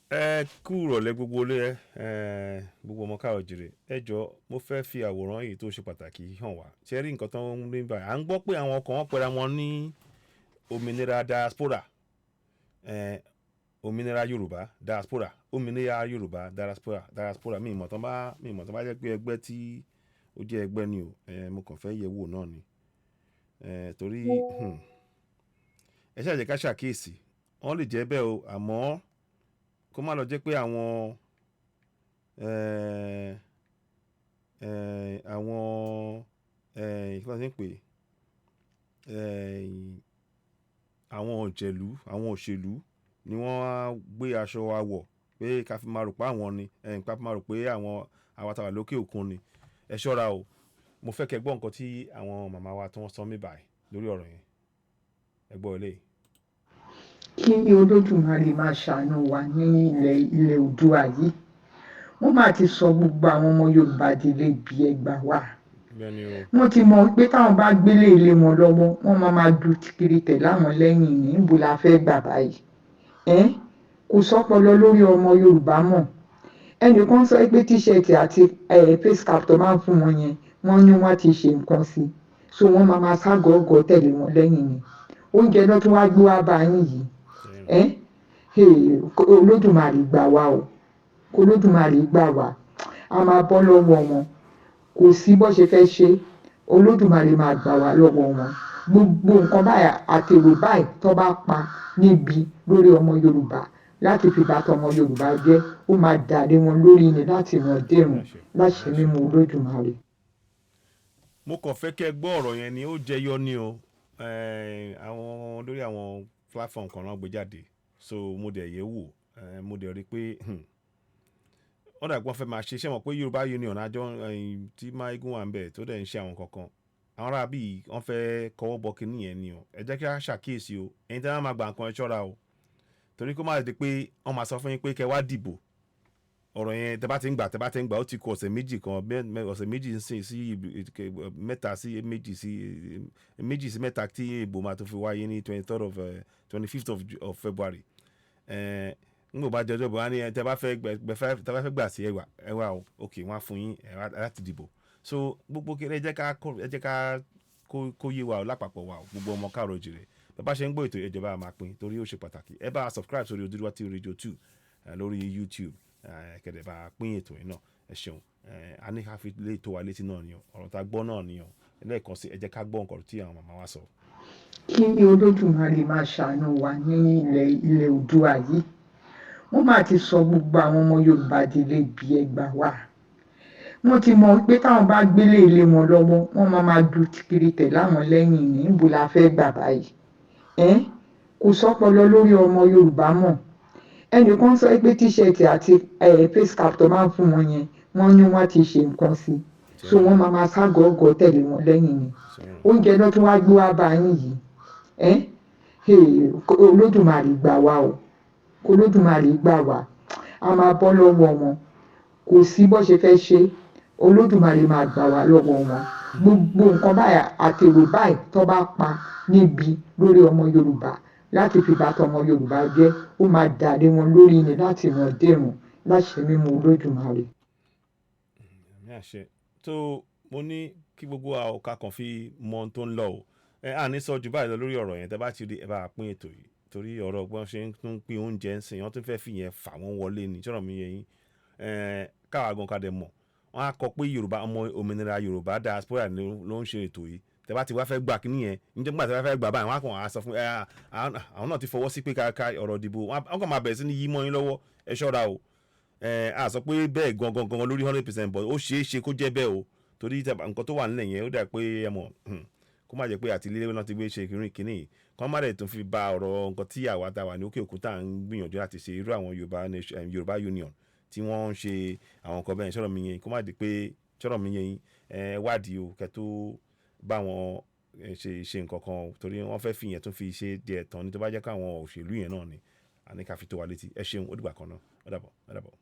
Kú ìrọ̀lẹ́ gbogbo ilé gbogbo ọmọ káàrọ̀ jèrè ẹ jọ mo fẹ́ fi àwòrán yìí tó ṣe pàtàkì hàn wá ṣe rí nǹkan tó ń rí báyìí à ń gbọ́ pé àwọn ọkọ̀ wọn pera wọn ní òmìnira diaspora òmìnira Yorùbá diaspora òmìnira Yorùbá diaspora mi ìmọ̀ tán bá jẹ́ pé ẹgbẹ́ tí ó jẹ́ ẹgbẹ́ ni o mo kàn fẹ́ yẹ̀ wò náà ni torí ẹ ṣáà jẹ́ ká ṣàkíyèsí wọ́n lè jẹ́ bẹ́ẹ̀ o àmọ́ kó má lọ jẹ́ pé àwọn kí wọ́n ti ń pè àwọn òjèlú àwọn òṣèlú ni wọ́n á gbé aṣọ wa wọ̀ pé ká fi máa rò pé àwọn ni ká fi máa rò pé àwọn àwàtàwà lókè òkun ni ẹ ṣọ́ra o mo fẹ́ kẹ́ gbọ́ nǹkan tí àwọn màmá wa tó ń sọ mí báyìí lórí ọ̀rọ̀ yẹn ẹ gbọ́ eléyìí. Kí ni Olódùmarè máa ṣàánú wa ní ilẹ̀ Oòduà yìí wọ́n máa ti sọ gbogbo àwọn ọmọ Yorùbá délé bí ẹgbà wà wọ́n ti mọ̀ pé táwọn bá gbélé ilé wọn lọ́wọ́ wọ́n máa du kiri tẹ̀ láwọn lẹ́yìn ní níbo la fẹ́ gbà báyìí kò sọ́pọlọ lórí ọmọ Yorùbá mọ̀ ẹnìkan sọ pé tíṣẹ̀tì àti face cap tó máa ń fún wọn yẹn wọ́n ní wọ́n ti ṣe nǹkan sí so wọ́n máa ságọ̀ọ́gọ̀ tẹ̀lé wọn lẹ́yìn ni oúnjẹ náà tún wá gbé wá bá yín yìí Olódùmarè gbà wá o Olódùmarè gbà wá a máa bọ́ lọ́wọ́ wọn kò sí bó ṣe fẹ́ ṣe Olódùmarè máa gbà wá lọ́wọ́ wọn gbogbo nǹkan báyà àtèrò báyìí tó bá pa níbi lórí ọmọ Yorùbá láti fi bàtà ọmọ Yorùbá jẹ́ ó máa dàdé wọn lórí ni láti ràn dẹ̀rùn láṣẹ mímú Olódùmarè. mo kàn fẹ́ kẹ́ gbọ́ ọ̀rọ̀ yẹn ni ó jẹyọ ní o àwọn lórí àwọn platform kan náà gbé jáde so mo dẹ̀ yẹ̀ wò mo dẹ̀ rí i pé wọ́n dàgbọ́n fẹ́ máa ṣe iṣẹ́ mọ̀ pé Yorùbá Union àjọ tí Maigun wà ń bẹ̀ tó dẹ̀ ń ṣe àwọn kankan àwọn ará bíi wọ́n fẹ́ kọwọ́ bọ kínní yẹn ni o ẹ jẹ́ kí a ṣàkíyèsí o ẹ̀yin tí wọ́n máa gba nǹkan ẹ ṣọ́ra o torí kó má di pé wọ́n máa sọ fún yín pé kẹ́ wá dìbò ọ̀rọ̀ yẹn tẹ́ bá ti ń gbà ó ti kù ọ̀sẹ̀ méjì kan ọ̀sẹ̀ méjì sí mẹ́ta sí méjì sí mẹ́ta tí ìbò máa tó fi wáyé ní 25th of February n kò bá jọjọ́ bọ̀ wá ní tẹ́ bá fẹ́ gbà sí ẹwà o ok wọ́n á fún yín láti dìbò so gbogbo kí ẹ jẹ́ ká kó yé wa o lápapọ̀ wa o gbogbo ọmọ káàrọ̀ jèrè bẹ́ẹ̀ bá ṣe ń gbọ́ ètò ìjọba máa pín torí ó ṣe pàtàkì ẹ bá subscribe sórí Oduduwa TV Radio 2 lórí YouTube kẹ̀dẹ̀ bá pín ètò yìí náà ẹ ṣeun a ní ká fi lè tó wa létí náà ni o ọ̀rọ̀ tá a gbọ́ náà ni o ẹlẹ́ẹ̀kan sí ẹ jẹ́ ká gbọ́ nǹkan tí àwọn màmá wa sọ. Kí ni Olódùmarè máa ṣàánú wa ní ilẹ̀ Oòduà yìí wọ́n máa ti sọ gbogbo àwọn ọmọ Yorùbá délé bí ẹgbà wà wọ́n ti mọ̀ pé táwọn bá gbélé ilé wọn lọ́wọ́ wọ́n máa du kiri tẹ̀ láwọn lẹ́yìn ní níbo la fẹ́ gbà báyìí kò sọ́pọlọ lórí ọmọ Yorùbá mọ̀ ẹnìkan sọ pé tíṣẹ̀tì àti face cap tó máa ń fún wọn yẹn wọ́n ní wọ́n ti ṣe nǹkan sí so wọ́n máa ságọ̀ọ́gọ̀ tẹ̀lé wọn lẹ́yìn ni oúnjẹ náà tún wá gbé wá bá yín yìí Olódùmarè gbà wá o Olódùmarè gbà wá a máa bọ́ lọ́wọ́ wọn kò sí bó ṣe fẹ́ ṣe Olódùmarè máa gbà wá lọ́wọ́ wọn gbogbo nǹkan báyà àtèrò báyìí tó bá pa níbi lórí ọmọ Yorùbá láti fi bàtà ọmọ Yorùbá jẹ́ ó máa dàdé wọn lórí ni láti ràn dẹ̀rùn láṣẹ mímú Olódùmarè. tó mo ní kí gbogbo àwòká kan fi mọ ohun tó ń lọ o àní sọ jù báyìí lọ lórí ọ̀rọ̀ yẹn tẹ́ bá ti rí ẹ bá pín ètò yìí torí ọ̀rọ̀ ọgbọ́n ṣe ń tún pín oúnjẹ ń sìn wọ́n tún fẹ́ fi yẹn fà wọ́n wọlé ní sọ̀rọ̀ mi yẹn káwa gan kadẹ mọ̀ wọ́n á kọ pé Yorùbá ọmọ òmìnira Yorùbá diaspora ló ń ṣe ètò yìí tẹ́ bá ti wá fẹ́ gbà kí nìyẹn níjẹ́ gbà tẹ́ bá fẹ́ gbà báyìí wọ́n á kàn á sọ fún àwọn náà ti fọwọ́ sí pé ká ọ̀rọ̀ ìdìbò wọ́n kàn máa bẹ̀rẹ̀ sí ní yí mọ́ yín lọ́wọ́ ẹ ṣọ́ra o a sọ pé bẹ́ẹ̀ gangan lórí 100% but ó ṣeé ṣe kó jẹ́ bẹ́ẹ̀ o torí nǹkan tó wà nílẹ̀ yẹn ó dà pé ẹ mọ̀ kó má jẹ́ pé àti ilé náà ti gbé ṣe kínní kó má dẹ̀ tún fi ba ọ̀rọ̀ nǹkan tí àwa tá wà ní òkè òkun tá à ń gbìyànjú láti ṣe irú àwọn Yorùbá Union tí wọ́n ń ṣe àwọn nǹkan bẹ́ẹ̀ sọ̀rọ̀ mi yẹn kó má di pé sọ̀rọ̀ mi yẹn wádìí o kẹ́ tó bá wọn ṣe nǹkan kan torí wọ́n fẹ́ fi yẹn tún fi ṣe díẹ̀ tán ní tó bá jẹ́ káwọn òṣèlú yẹn náà ni àní ká fi tó wa létí ẹ ṣeun ó dìgbà kan náà ó dàbọ̀.